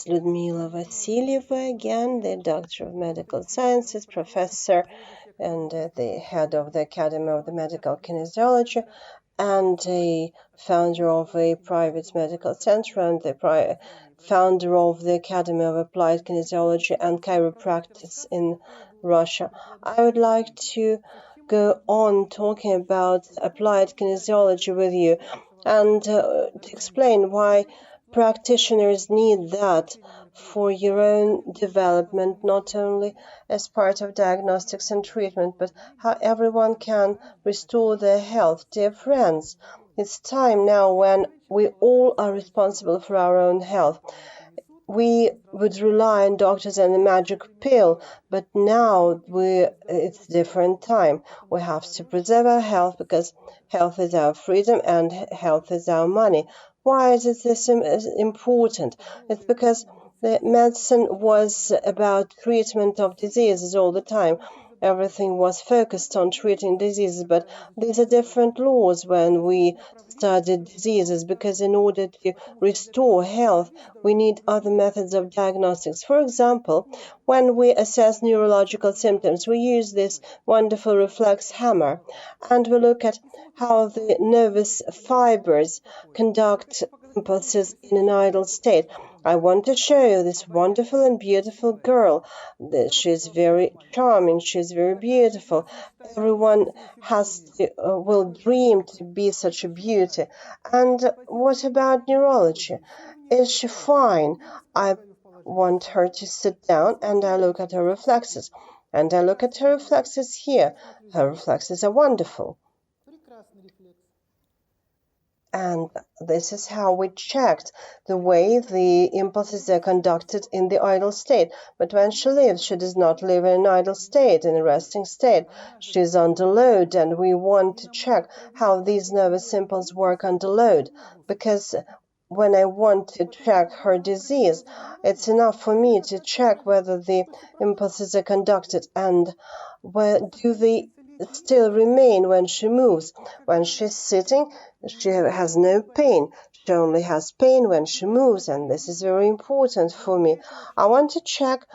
Prof Ludmila VASILYEVA again, the Doctor of Medical Sciences, Professor and the head of the Academy of the Medical Kinesiology, and a founder of a private medical center and the founder of the Academy of Applied Kinesiology and Chiropractic in Russia. I would like to go on talking about applied kinesiology with you and to explain why practitioners need that for your own development, not only as part of diagnostics and treatment, but how everyone can restore their health. Dear friends, it's time now when we all are responsible for our own health. We would rely on doctors and the magic pill, but now it's a different time. We have to preserve our health because health is our freedom and health is our money. Why is this important? It's because the medicine was about treatment of diseases all the time. Everything was focused on treating diseases, but these are different laws when we studied diseases, because in order to restore health, we need other methods of diagnostics. For example, when we assess neurological symptoms, we use this wonderful reflex hammer, and we look at how the nervous fibers conduct impulses in an idle state. I want to show you this wonderful and beautiful girl. She's very charming, she's very beautiful. Everyone will dream to be such a beauty. And what about neurology? Is she fine? I want her to sit down and I look at her reflexes. And I look at her reflexes here. Her reflexes are wonderful. And this is how we checked the way the impulses are conducted in the idle state. But when she lives, she does not live in an idle state, in a resting state. She is under load, and we want to check how these nervous impulses work under load. Because when I want to check her disease, it's enough for me to check whether the impulses are conducted and where do they still remain when she moves. When she's sitting, she has no pain. She only has pain when she moves, and this is very important for me. I want to check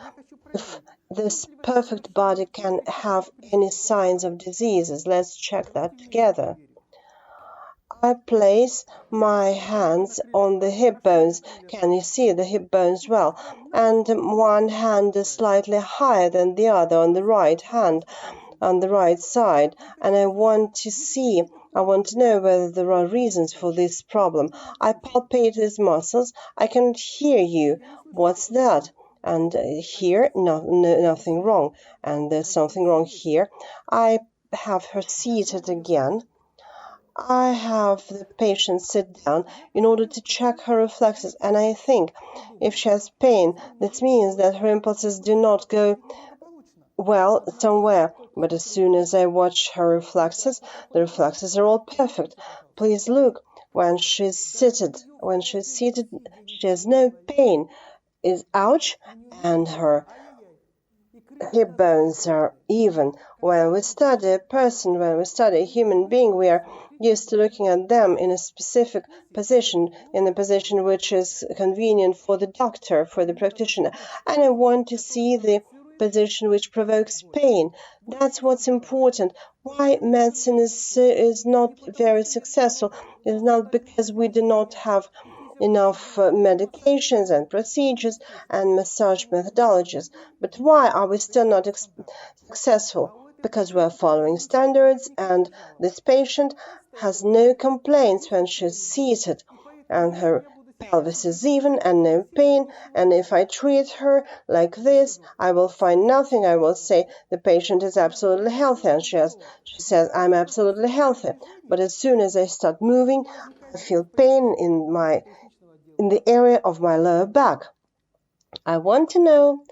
if this perfect body can have any signs of diseases. Let's check that together. I place my hands on the hip bones. Can you see the hip bones well? And one hand is slightly higher than the other on the right hand, on the right side, and I want to know whether there are reasons for this problem. I palpate these muscles. I cannot hear you. What's that? And here, nothing wrong. And there's something wrong here. I have her seated again. I have the patient sit down in order to check her reflexes, and I think if she has pain, this means that her impulses do not go well somewhere. But as soon as I watch her reflexes, the reflexes are all perfect. Please look, when she's seated, she has no pain. Is ouch, and her hip bones are even. When we study a person, when we study a human being, we are used to looking at them in a specific position, in a position which is convenient for the doctor, for the practitioner. And I want to see the position which provokes pain. That's what's important. Why medicine is not very successful is not because we do not have enough medications and procedures and massage methodologies. But why are we still not successful? Because we are following standards, and this patient has no complaints when she's seated, and her pelvis is even and no pain, and if I treat her like this, I will find nothing. I will say the patient is absolutely healthy, and she says, I'm absolutely healthy. But as soon as I start moving, I feel pain in the area of my lower back. I want to know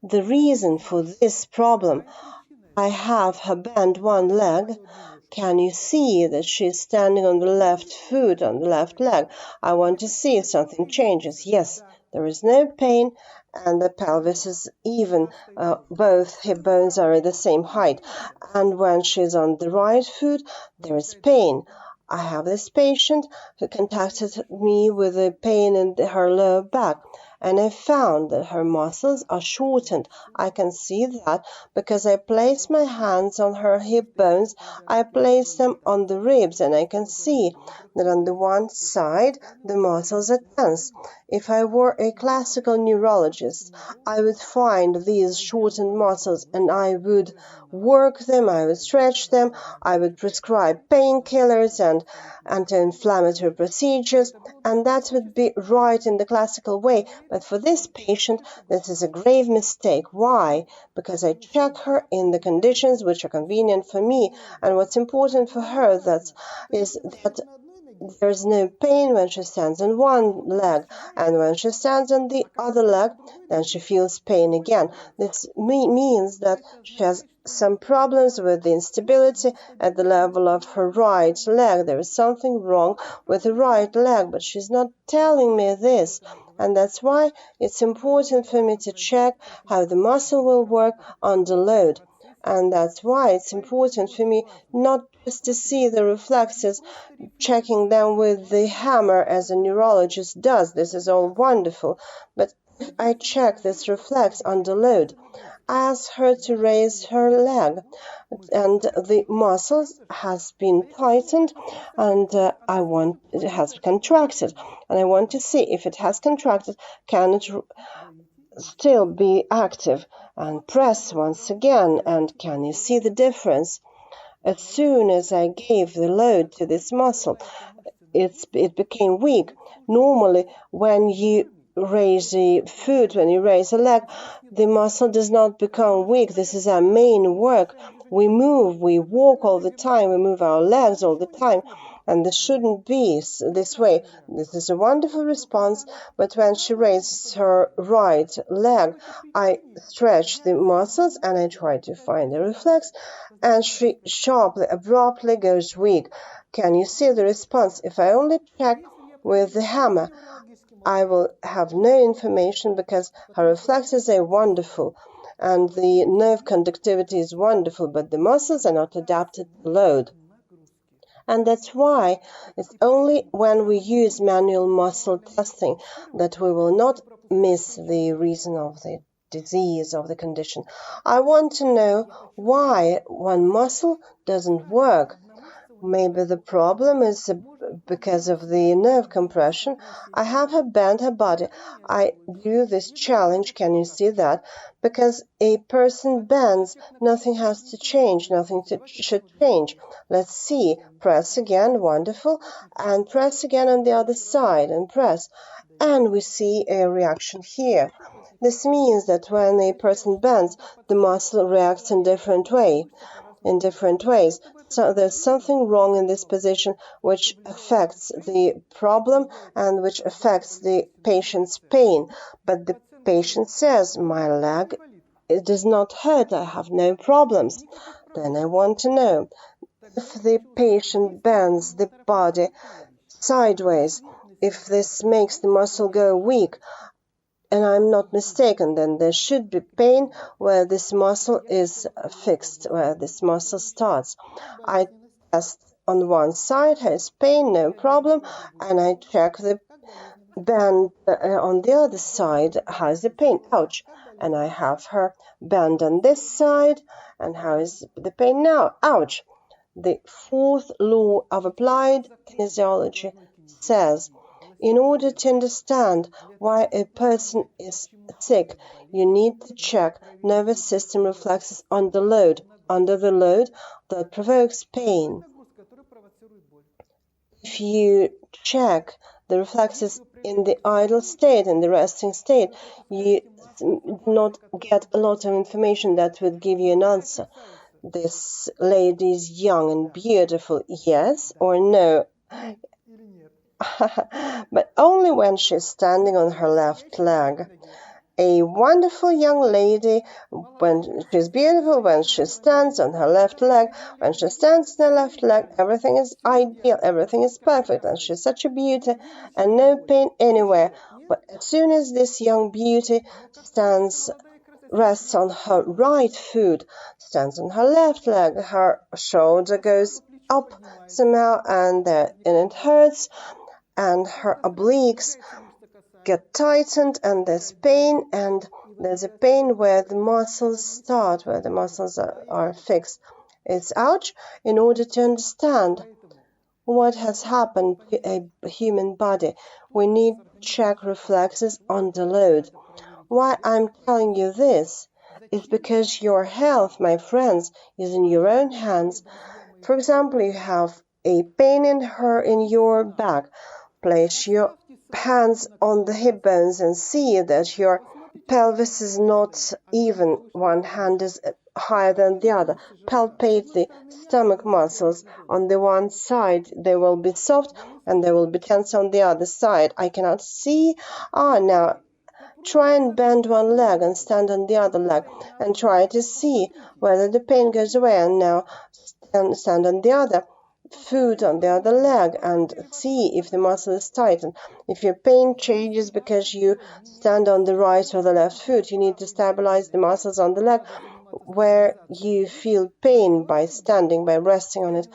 the reason for this problem. I have her bend one leg. Can you see that she's standing on the left foot, on the left leg? I want to see if something changes. Yes, there is no pain, and the pelvis is even. Both hip bones are at the same height. And when she's on the right foot, there is pain. I have this patient who contacted me with a pain in her lower back, and I found that her muscles are shortened. I can see that because I place my hands on her hip bones, I place them on the ribs, and I can see that on the one side the muscles are tense. If I were a classical neurologist, I would find these shortened muscles and I would work them, I would stretch them, I would prescribe painkillers and anti-inflammatory procedures, and that would be right in the classical way. But for this patient, this is a grave mistake. Why? Because I check her in the conditions which are convenient for me, and what's important for her is that there's no pain when she stands on one leg, and when she stands on the other leg, then she feels pain again. This means that she has some problems with the instability at the level of her right leg. There is something wrong with the right leg, but she's not telling me this. And that's why it's important for me to check how the muscle will work under load. And that's why it's important for me not just to see the reflexes, checking them with the hammer as a neurologist does. This is all wonderful. But if I check this reflex under load, I ask her to raise her leg, and the muscles has been tightened, and it has contracted, and I want to see if it has contracted, can it still be active, and press once again, and can you see the difference? As soon as I gave the load to this muscle, it became weak. Normally, when you raise a foot, when you raise a leg, the muscle does not become weak. This is our main work. We move, we walk all the time, we move our legs all the time. And this shouldn't be this way. This is a wonderful response, but when she raises her right leg, I stretch the muscles and I try to find the reflex, and she sharply, abruptly goes weak. Can you see the response? If I only check with the hammer, I will have no information because her reflexes are wonderful and the nerve conductivity is wonderful, but the muscles are not adapted to load. And that's why it's only when we use manual muscle testing that we will not miss the reason of the disease, of the condition. I want to know why one muscle doesn't work. Maybe the problem is because of the nerve compression. I have her bend her body. I do this challenge, can you see that? Because a person bends, nothing has to change, should change. Let's see, press again, wonderful, and press again on the other side, and press. And we see a reaction here. This means that when a person bends, the muscle reacts in different ways. So there's something wrong in this position which affects the problem and which affects the patient's pain. But the patient says, my leg, it does not hurt, I have no problems. Then I want to know, if the patient bends the body sideways, if this makes the muscle go weak, and I'm not mistaken, then there should be pain where this muscle is fixed, where this muscle starts. I test on one side, has pain, no problem, and I check the bend on the other side, how's the pain? Ouch! And I have her bend on this side, and how is the pain now? Ouch! The fourth law of applied kinesiology says, in order to understand why a person is sick, you need to check nervous system reflexes under the load that provokes pain. If you check the reflexes in the idle state, in the resting state, you do not get a lot of information that would give you an answer. This lady is young and beautiful, yes or no? But only when she's standing on her left leg. A wonderful young lady, when she's beautiful, when she stands on her left leg, when she stands on her left leg, everything is ideal, everything is perfect, and she's such a beauty, and no pain anywhere. But as soon as this young beauty rests on her right foot, stands on her left leg, her shoulder goes up somehow, and it hurts, and her obliques get tightened and there's pain, and there's a pain where the muscles start, where the muscles are fixed. It's ouch. In order to understand what has happened to a human body, we need to check reflexes under load. Why I'm telling you this is because your health, my friends, is in your own hands. For example, you have a pain in your back. Place your hands on the hip bones and see that your pelvis is not even. One hand is higher than the other. Palpate the stomach muscles. On the one side, they will be soft and they will be tense on the other side. I cannot see. Now try and bend one leg and stand on the other leg and try to see whether the pain goes away. And now stand on the other foot on the other leg and see if the muscle is tightened. If your pain changes because you stand on the right or the left foot, you need to stabilize the muscles on the leg where you feel pain by standing, by resting on it.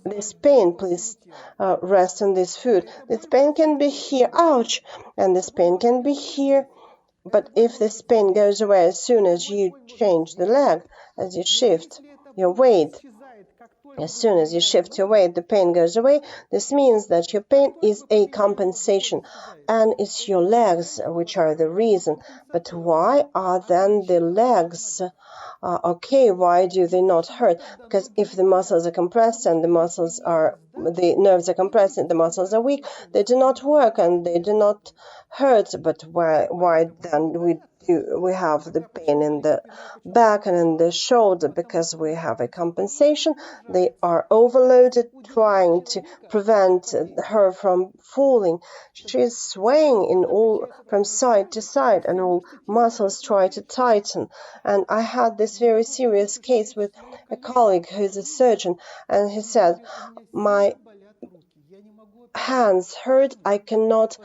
This pain, please rest on this foot. This pain can be here, ouch, and this pain can be here. But if this pain goes away as soon as you change the leg, as you shift your weight, as soon as you shift your weight, the pain goes away. This means that your pain is a compensation, and it's your legs which are the reason. But why are then the legs okay? Why do they not hurt? Because if the muscles are compressed and the nerves are compressed and the muscles are weak, they do not work and they do not hurt. But why then we have the pain in the back and in the shoulder? Because we have a compensation. They are overloaded, trying to prevent her from falling. She's swaying from side to side, and all muscles try to tighten. And I had this very serious case with a colleague who's a surgeon, and he said, my hands hurt, I cannot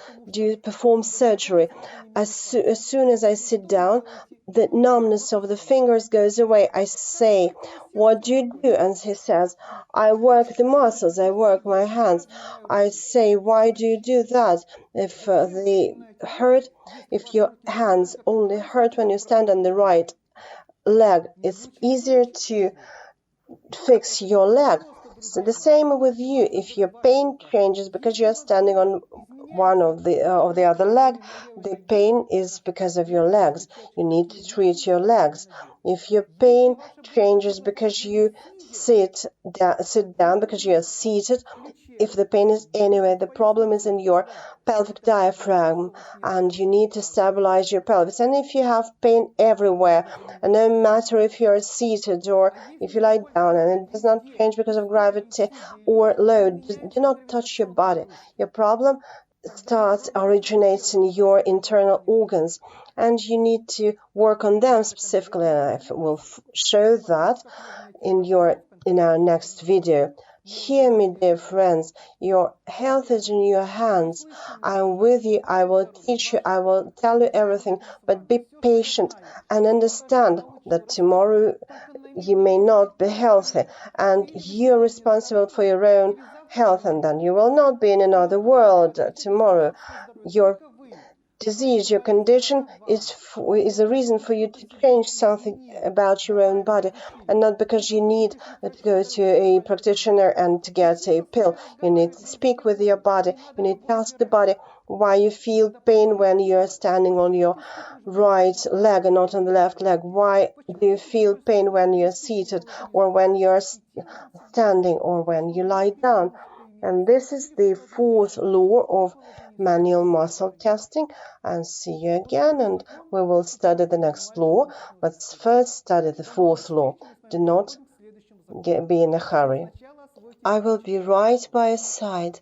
perform surgery. As soon as I sit down, the numbness of the fingers goes away. I say, what do you do? And he says, I work the muscles, I work my hands. I say, why do you do that? If they hurt, if your hands only hurt when you stand on the right leg, it's easier to fix your leg. So the same with you. If your pain changes because you're standing on one of the other leg, the pain is because of your legs. You need to treat your legs. If your pain changes because you sit down because you are seated, if the pain is anywhere, the problem is in your pelvic diaphragm, and you need to stabilize your pelvis. And if you have pain everywhere, and no matter if you're seated or if you lie down, and it does not change because of gravity or load, do not touch your body. Your problem originates in your internal organs, and you need to work on them specifically, and I will show that in our next video. Hear me, dear friends, your health is in your hands. I'm with you, I will teach you, I will tell you everything, but be patient and understand that tomorrow you may not be healthy, and you're responsible for your own health, and then you will not be in another world tomorrow. Your disease, your condition is a reason for you to change something about your own body, and not because you need to go to a practitioner and to get a pill. You need to speak with your body. You need to ask the body why you feel pain when you're standing on your right leg and not on the left leg. Why do you feel pain when you're seated, or when you're standing, or when you lie down? And this is the fourth law of manual muscle testing. And see you again, and we will study the next law, but first study the fourth law. Do not be in a hurry. I will be right by your side,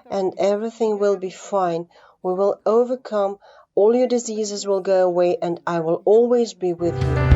and everything will be fine. We will overcome. All your diseases will go away, and I will always be with you.